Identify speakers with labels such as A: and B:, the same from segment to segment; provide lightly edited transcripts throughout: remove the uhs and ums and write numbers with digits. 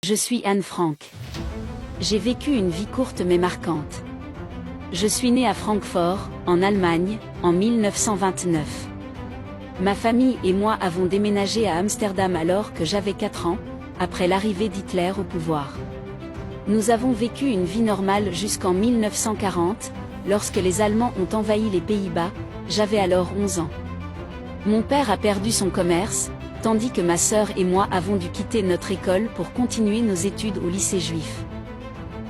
A: Je suis Anne Frank. J'ai vécu une vie courte mais marquante. Je suis née à Francfort, en Allemagne, en 1929. Ma famille et moi avons déménagé à Amsterdam alors que j'avais 4 ans, après l'arrivée d'Hitler au pouvoir. Nous avons vécu une vie normale jusqu'en 1940, lorsque les Allemands ont envahi les Pays-Bas, j'avais alors 11 ans. Mon père a perdu son commerce, tandis que ma sœur et moi avons dû quitter notre école pour continuer nos études au lycée juif.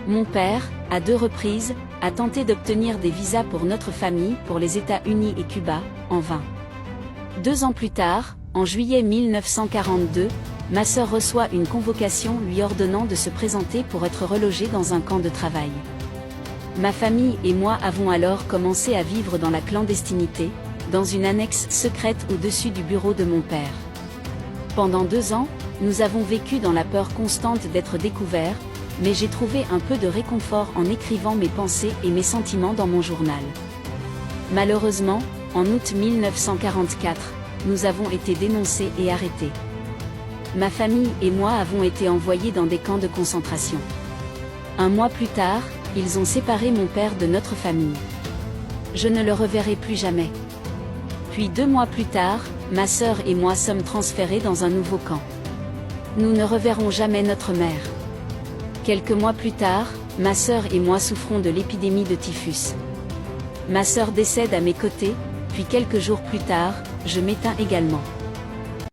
A: Mon père, à 2 reprises, a tenté d'obtenir des visas pour notre famille pour les États-Unis et Cuba, en vain. 2 ans plus tard, en juillet 1942, ma sœur reçoit une convocation lui ordonnant de se présenter pour être relogée dans un camp de travail. Ma famille et moi avons alors commencé à vivre dans la clandestinité, dans une annexe secrète au-dessus du bureau de mon père. Pendant 2 ans, nous avons vécu dans la peur constante d'être découverts, mais j'ai trouvé un peu de réconfort en écrivant mes pensées et mes sentiments dans mon journal. Malheureusement, en août 1944, nous avons été dénoncés et arrêtés. Ma famille et moi avons été envoyés dans des camps de concentration. 1 mois plus tard, ils ont séparé mon père de notre famille. Je ne le reverrai plus jamais. Puis 2 mois plus tard, ma sœur et moi sommes transférés dans un nouveau camp. Nous ne reverrons jamais notre mère. Quelques mois plus tard, ma sœur et moi souffrons de l'épidémie de typhus. Ma sœur décède à mes côtés, puis quelques jours plus tard, je m'éteins également.